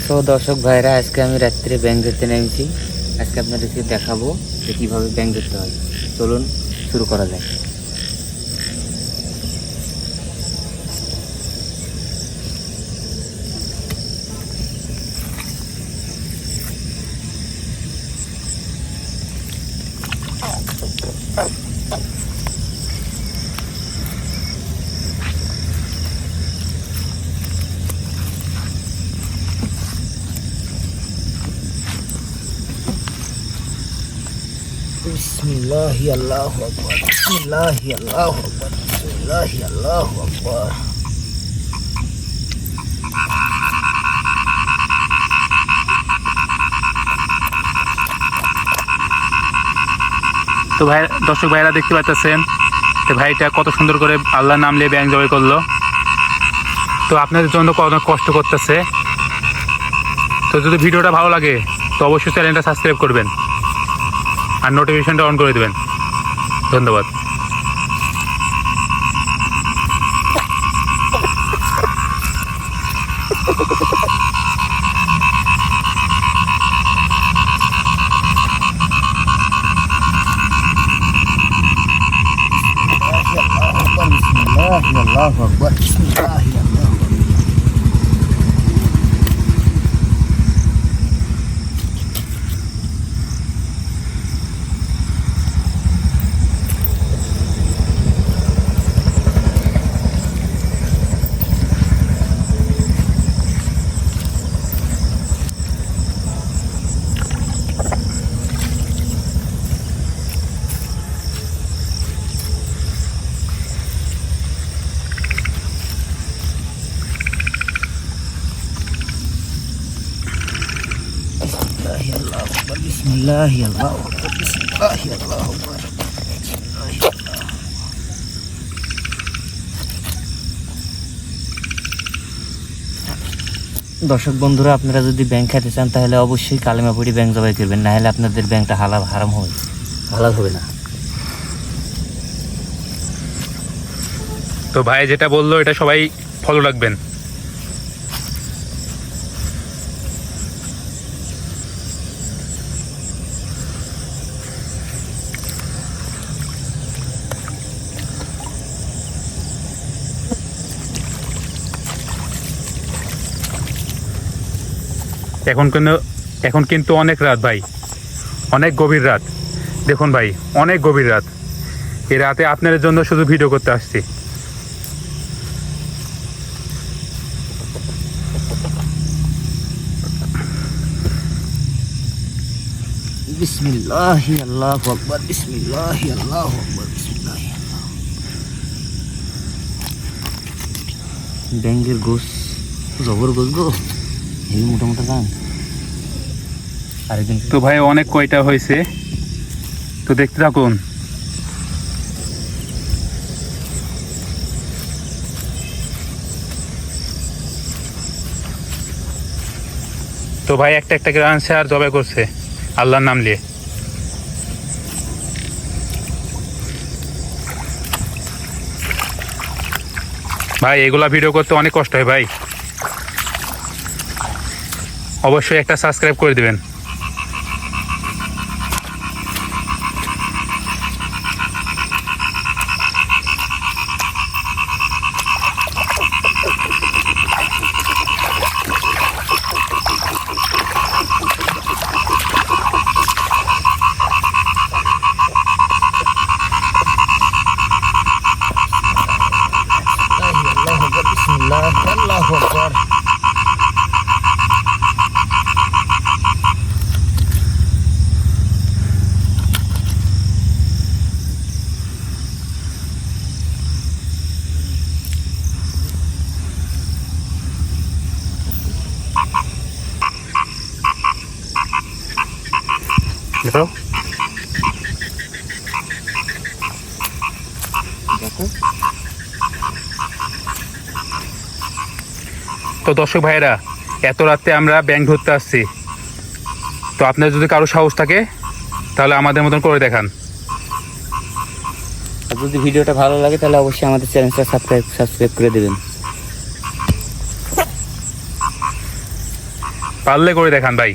So দর্শক ভাইরা, আজকে আমি রাত্রে ব্যাংক ধরতে নেমেছি। আজকে আপনাদেরকে দেখাবো যে কীভাবে ব্যাংক ধরতে হয়। চলুন শুরু করা যায়। বিসমিল্লাহি আল্লাহু আকবার, বিসমিল্লাহি আল্লাহু আকবার, বিসমিল্লাহি আল্লাহু আকবার। তো ভাই, দর্শক ভাইরা দেখতে পাচ্ছেন তো ভাইটা কত সুন্দর করে আল্লাহর নাম নিয়ে ব্যাংক জবাই করলো। তো আপনাদের জন্য অনেক কষ্ট করতেছে। তো যদি ভিডিওটা ভালো লাগে তো অবশ্যই চ্যানেলটা সাবস্ক্রাইব করবেন আর নোটিফিকেশনটা অন করে দেবেন। ধন্যবাদ। আল্লাহু আকবার, বিসমিল্লাহি আল্লাহু আকবার। বিসমিল্লাহি আল্লাহু আকবার, বিসমিল্লাহি আল্লাহু আকবার, বিসমিল্লাহি আল্লাহু আকবার। দর্শক বন্ধুরা, আপনারা যদি ব্যাংক খেতে চান তাহলে অবশ্যই কালেমা পড়ি ব্যাংক জবাই করবেন, না হলে আপনাদের ব্যাংকটা হারাম হবে না। তো ভাই যেটা বললো এটা সবাই ফলো রাখবেন। এখন কিন্তু অনেক রাত ভাই, অনেক গভীর রাত। দেখুন ভাই, অনেক গভীর রাত। এই রাতে আপনাদের জন্য শুধু ভিডিও করতে আসছি। বিসমিল্লাহি আল্লাহু আকবার, বিসমিল্লাহি আল্লাহু আকবার, বিসমিল্লাহি আল্লাহু। ব্যাংকের গোস জবর গোস গো, এই মোটামোটা গান। আরেকদিন তো ভাই অনেক কয়টা হয়েছে, তো দেখতে থাকুন। তো ভাই একটা একটা করে আনছে আর জবাই করছে আল্লাহর নাম নিয়ে। ভাই এগুলা ভিডিও করতে অনেক কষ্ট হয় ভাই, অবশ্যই একটা সাবস্ক্রাইব করে দিবেন। আল্লাহু আকবার। দেখো তো দর্শক ভাইরা, এত রাতে আমরা ব্যাংক ধরতে আসছি। তো আপনার যদি কারো সাহস থাকে তাহলে আমাদের মতন করে দেখান। আর যদি ভিডিওটা ভালো লাগে তাহলে অবশ্যই আমাদের চ্যানেলটা সাবস্ক্রাইব করে দেবেন। পারলে করে দেখান ভাই।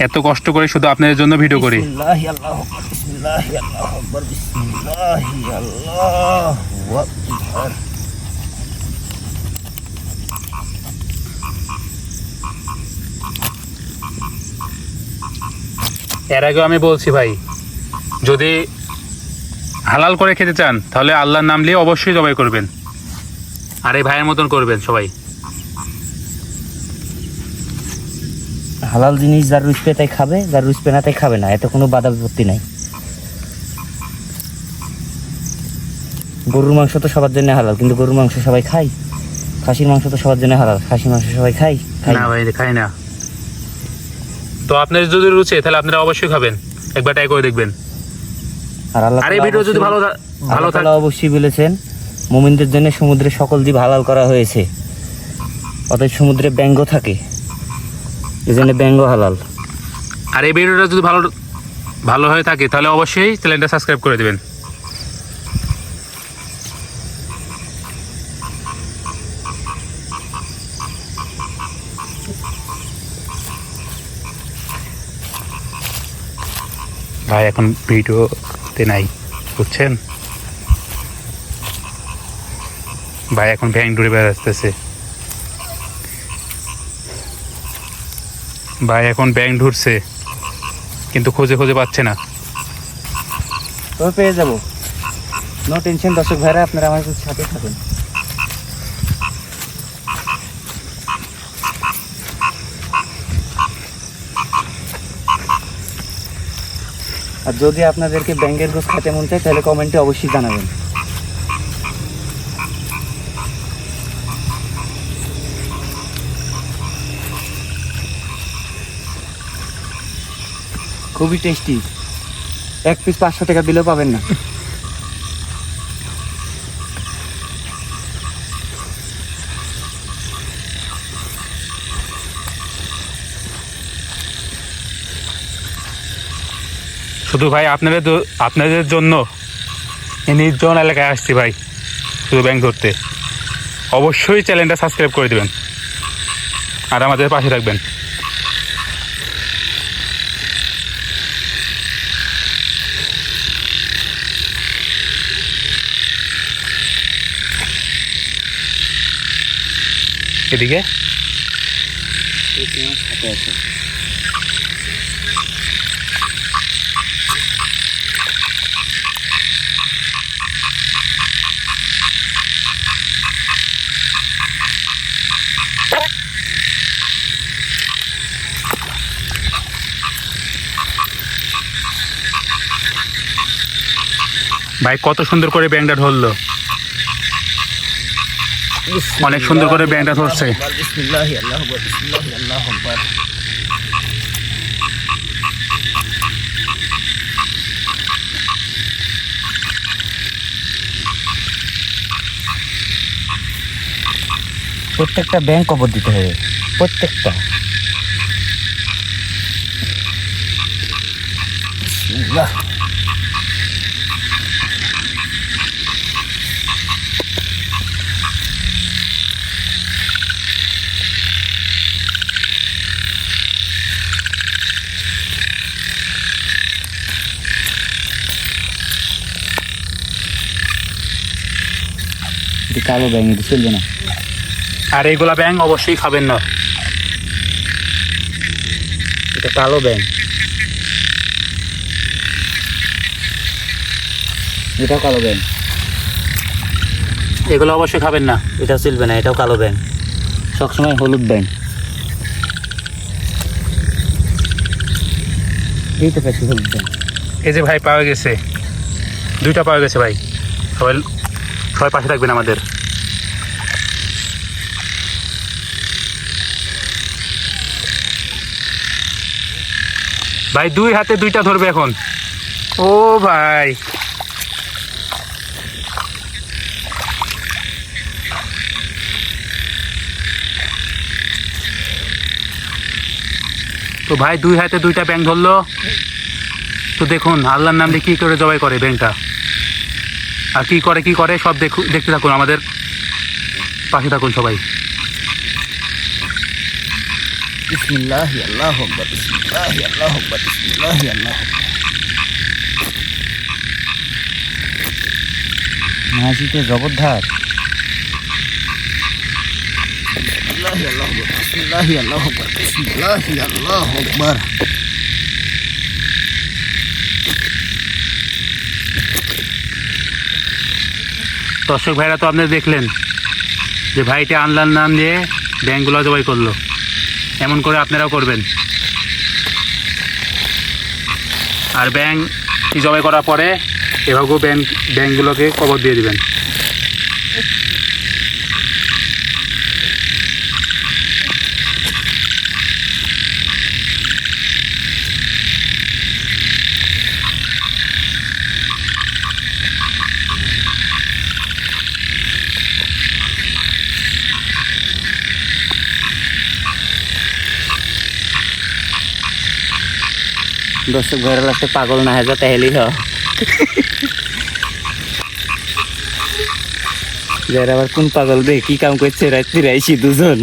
এত কষ্ট করে শুধু আপনাদের জন্য ভিডিও করি। বিসমিল্লাহি আল্লাহু আকবার, বিসমিল্লাহি আল্লাহু আকবার, বিসমিল্লাহি আল্লাহু আকবার। এর আগেও আমি বলছি ভাই, যদি হালাল করে খেতে চান তাহলে আল্লাহর নাম নিয়ে অবশ্যই জবাই করবেন, আর এই ভাইয়ের মতন করবেন সবাই। হালাল জিনিস যার রুচ পেয়ে তাই খাবে, যার রুচ পেয়ে না তাই খাবে না, এতে কোনো বাধা বিপত্তি নাই। গরুর মাংস তো সবার জন্য হালাল, কিন্তু গরুর মাংস সবাই খায়। খাসির মাংস তো সবার জন্য হালাল, খাসির মাংস সবাই খায় না ভাই, খাই না। তো আপনাদের যদি রুচে তাহলে আপনারা অবশ্যই খাবেন, একবার ট্রাই করে দেখবেন। আর আল্লাহ আর এই ভিডিও যদি ভালো থাকে, অবশ্যই বলেছেন মুমিনদের জন্য সমুদ্রে সকল দ্বীপ হালাল করা হয়েছে, অতএব সমুদ্রে ব্যঙ্গ থাকে, এই জন্য ব্যঙ্গ হালাল। আর এই ভিডিওটা যদি ভালো হয়ে থাকে তাহলে অবশ্যই চ্যানেলটা সাবস্ক্রাইব করে দেবেন। ভাই এখন ভিডিওতে নাই, বুঝছেন ভাই, এখন ব্যাংক দূরে বেড়াতেছে ভাই, এখন ব্যাংক ঢুরছে কিন্তু খুঁজে পাচ্ছে না। তবে পেয়ে যাবো, নো টেনশন। দর্শক ভাইরা আপনারা আমার সাথে থাকুন। আর যদি আপনাদেরকে ব্যাঙ্গের গোস খেতে মন চায় তাহলে কমেন্টে অবশ্যই জানাবেন। খুবই টেস্টি, এক পিস 500 টাকা দিলেও পাবেন না। শুধু ভাই আপনাদের জন্য এই নির্জন এলাকায় আসছি ভাই, শুধু ব্যাংক ধরতে। অবশ্যই চ্যানেলটা সাবস্ক্রাইব করে দেবেন আর আমাদের পাশে থাকবেন। এদিকে সাথে আছে। ভাই কত সুন্দর করে ব্যাংকটা ধরলো, অনেক সুন্দর করে ব্যাংকটা ধরছে। বিসমিল্লাহি আল্লাহু আকবার, বিসমিল্লাহি আল্লাহু আকবার। প্রত্যেকটা ব্যাংক কবর দিতে হবে, প্রত্যেকটা। বিসমিল্লাহ। কালো ব্যাঙ এটা চলবে না। আর এইগুলা ব্যাং অবশ্যই খাবেন না, এটা কালো ব্যাঙ, এটাও কালো ব্যাঙ। এগুলো অবশ্যই খাবেন না, এটাও চলবে না, এটাও কালো ব্যাঙ, সবসময় হলুদ ব্যাঙ। এই তো পাচ্ছি হলুদ ব্যাঙ। এই যে ভাই পাওয়া গেছে, দুইটা পাওয়া গেছে ভাই। সবাই পাশে থাকবেন আমাদের। ভাই 2 হাতে 2টা ধরবে এখন। ও ভাই তো ভাই 2 হাতে 2টা ব্যাঙ ধরলো। তো দেখুন আল্লাহর নাম দিয়ে কী করে জবাই করে ব্যাঙটা, আর কি করে সব দেখতে থাকুন আমাদের পাশে থাকুন সবাই। বিসমিল্লাহ আল্লাহু আকবার, বিসমিল্লাহ আল্লাহু আকবার, বিসমিল্লাহ আল্লাহু আকবার। মাঝিতে জগদ্ধার। বিসমিল্লাহ আল্লাহু আকবার, বিসমিল্লাহ আল্লাহু আকবার, বিসমিল্লাহ আল্লাহু আকবার। দর্শক ভাইরা, তো আপনারা দেখলেন যে ভাইটা আল্লাহর নাম দিয়ে ব্যাঙগুলো জবাই করলো। এমন করে আপনারাও করবেন। আর ব্যাঙ জবাই করার পরে এভাবেও ব্যাঙগুলোকে কবর দিয়ে দিবেন। দর্শক ভাইরা লাস্টে পাগল না হয়ে যাতে হেলি যারা আবার কোন পাগল রে কি কাম করছে রাত্রি আইসি দুজন।